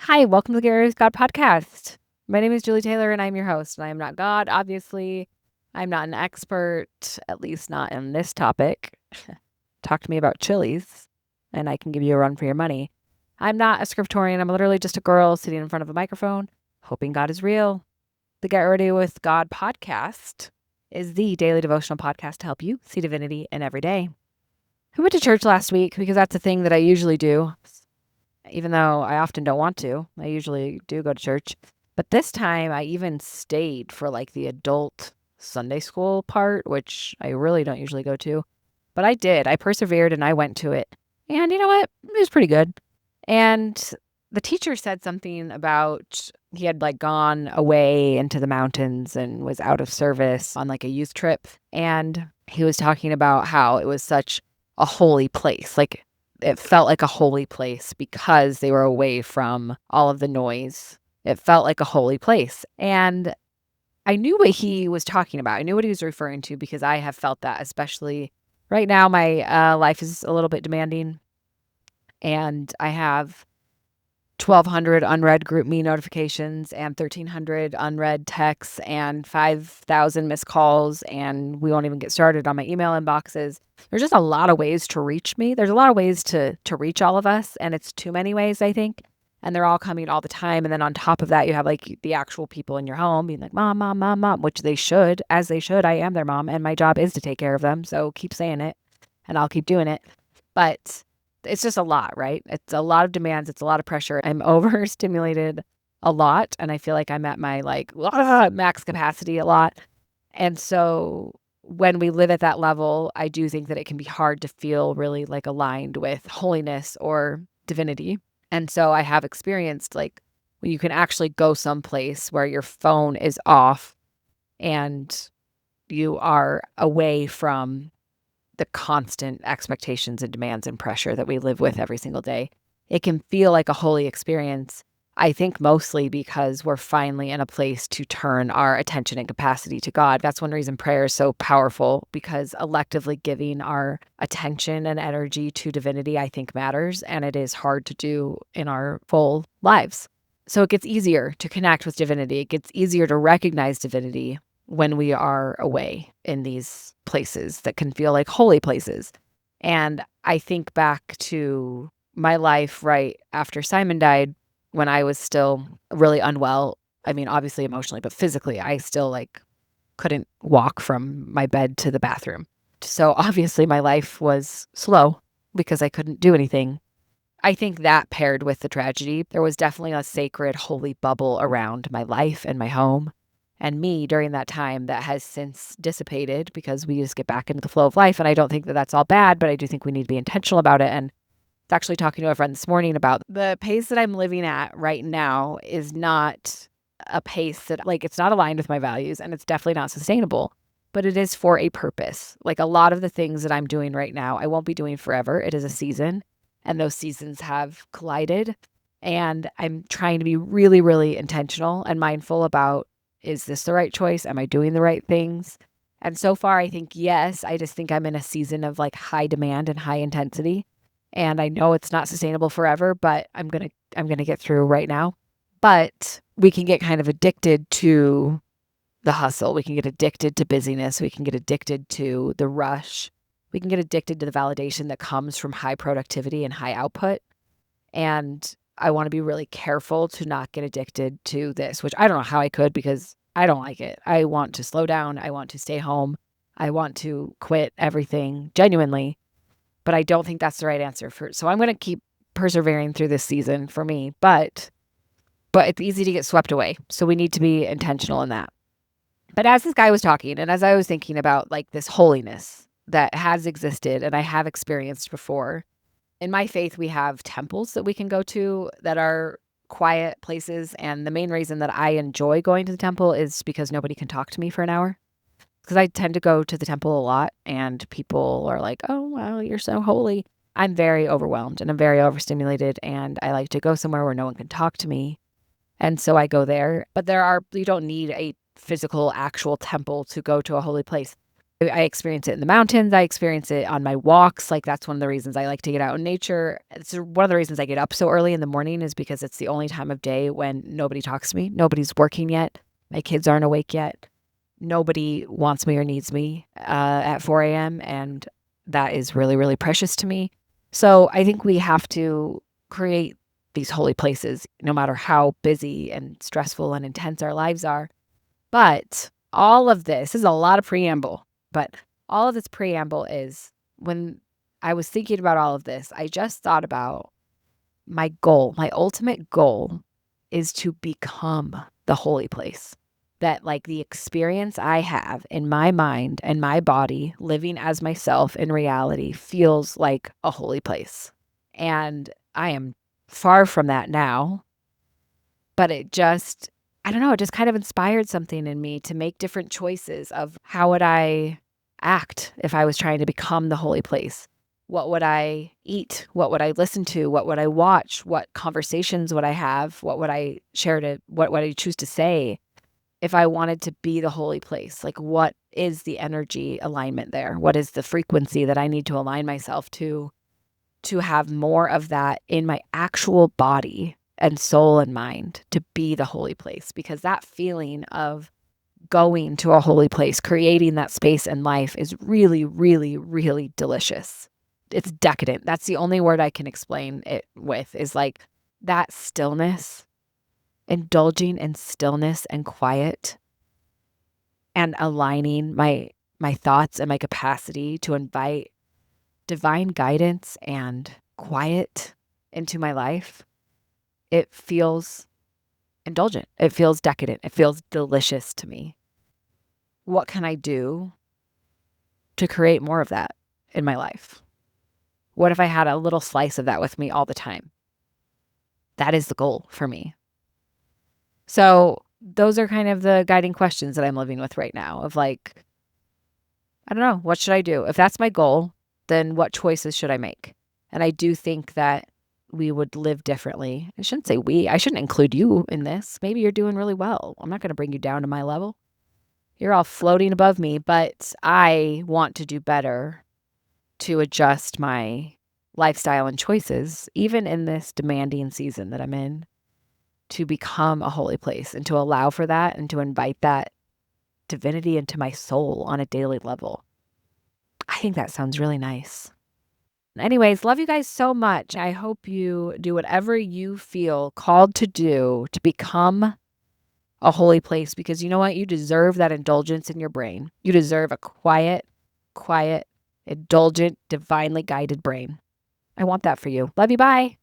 Hi, welcome to the Get Ready with God podcast. My name is Julie Taylor and I'm your host. And I am not God, obviously. I'm not an expert, at least not in this topic. Talk to me about chilies and I can give you a run for your money. I'm not a scriptorian. I'm literally just a girl sitting in front of a microphone, hoping God is real. The Get Ready with God podcast is the daily devotional podcast to help you see divinity in every day. I went to church last week because that's a thing that I usually do. Even though I often don't want to. I usually do go to church. But this time I even stayed for like the adult Sunday school part, which I really don't usually go to. But I did. I persevered and I went to it. And you know what? It was pretty good. And the teacher said something about he had like gone away into the mountains and was out of service on like a youth trip. And he was talking about how it was such a holy place. Like it felt like a holy place because they were away from all of the noise. It felt like a holy place. And I knew what he was talking about. I knew what he was referring to because I have felt that, especially right now. My life is a little bit demanding and I have 1,200 unread group me notifications and 1,300 unread texts and 5,000 missed calls. And we won't even get started on my email inboxes. There's just a lot of ways to reach me. There's a lot of ways to reach all of us. And it's too many ways, I think. And they're all coming all the time. And then on top of that, you have like the actual people in your home being like, mom, mom, mom, mom, which they should, as they should. I am their mom and my job is to take care of them. So keep saying it and I'll keep doing it. But it's just a lot, right? It's a lot of demands. It's a lot of pressure. I'm overstimulated a lot. And I feel like I'm at my max capacity a lot. And so when we live at that level, I do think that it can be hard to feel really like aligned with holiness or divinity. And so I have experienced like when you can actually go someplace where your phone is off and you are away from the constant expectations and demands and pressure that we live with every single day. It can feel like a holy experience, I think mostly because we're finally in a place to turn our attention and capacity to God. That's one reason prayer is so powerful, because electively giving our attention and energy to divinity, I think matters, and it is hard to do in our full lives. So it gets easier to connect with divinity. It gets easier to recognize divinity when we are away in these places that can feel like holy places. And I think back to my life right after Simon died, when I was still really unwell. I mean, obviously emotionally, but physically, I still like couldn't walk from my bed to the bathroom. So obviously my life was slow because I couldn't do anything. I think that paired with the tragedy, there was definitely a sacred, holy bubble around my life and my home and me during that time that has since dissipated because we just get back into the flow of life. And I don't think that that's all bad, but I do think we need to be intentional about it. And I was actually talking to a friend this morning about the pace that I'm living at right now is not a pace that like, it's not aligned with my values and it's definitely not sustainable, but it is for a purpose. Like a lot of the things that I'm doing right now, I won't be doing forever. It is a season and those seasons have collided. And I'm trying to be really, really intentional and mindful about, is this the right choice? Am I doing the right things? And so far, I think yes. I just think I'm in a season of like high demand and high intensity. And I know it's not sustainable forever, but I'm going to get through right now. But we can get kind of addicted to the hustle. We can get addicted to busyness. We can get addicted to the rush. We can get addicted to the validation that comes from high productivity and high output. And I want to be really careful to not get addicted to this, which I don't know how I could because I don't like it. I want to slow down. I want to stay home. I want to quit everything genuinely, but I don't think that's the right answer so I'm going to keep persevering through this season for me, but it's easy to get swept away. So we need to be intentional in that. But as this guy was talking and as I was thinking about like this holiness that has existed and I have experienced before, in my faith, we have temples that we can go to that are quiet places. And the main reason that I enjoy going to the temple is because nobody can talk to me for an hour. Because I tend to go to the temple a lot and people are like, oh, wow, you're so holy. I'm very overwhelmed and I'm very overstimulated and I like to go somewhere where no one can talk to me. And so I go there. But you don't need a physical, actual temple to go to a holy place. I experience it in the mountains. I experience it on my walks. Like, that's one of the reasons I like to get out in nature. It's one of the reasons I get up so early in the morning is because it's the only time of day when nobody talks to me. Nobody's working yet. My kids aren't awake yet. Nobody wants me or needs me at 4 a.m. And that is really, really precious to me. So I think we have to create these holy places, no matter how busy and stressful and intense our lives are. But all of this is a lot of preamble, but all of this preamble is when I was thinking about all of this, I just thought about my goal. My ultimate goal is to become the holy place. That, like, the experience I have in my mind and my body living as myself in reality feels like a holy place. And I am far from that now, but I don't know, it just kind of inspired something in me to make different choices of how would I act if I was trying to become the holy place? What would I eat? What would I listen to? What would I watch? What conversations would I have? What would I what would I choose to say if I wanted to be the holy place? Like, what is the energy alignment there? What is the frequency that I need to align myself to have more of that in my actual body and soul and mind to be the holy place? Because that feeling of going to a holy place, creating that space in life is really, really, really delicious. It's decadent. That's the only word I can explain it with, is like that stillness, indulging in stillness and quiet and aligning my thoughts and my capacity to invite divine guidance and quiet into my life. It feels indulgent. It feels decadent. It feels delicious to me. What can I do to create more of that in my life? What if I had a little slice of that with me all the time? That is the goal for me. So those are kind of the guiding questions that I'm living with right now of, like, I don't know, what should I do? If that's my goal, then what choices should I make? And I do think that we would live differently. I shouldn't say we. I shouldn't include you in this. Maybe you're doing really well. I'm not going to bring you down to my level. You're all floating above me, but I want to do better to adjust my lifestyle and choices, even in this demanding season that I'm in, to become a holy place and to allow for that and to invite that divinity into my soul on a daily level. I think that sounds really nice. Anyways, love you guys so much. I hope you do whatever you feel called to do to become a holy place, because you know what? You deserve that indulgence in your brain. You deserve a quiet, indulgent, divinely guided brain. I want that for you. Love you. Bye.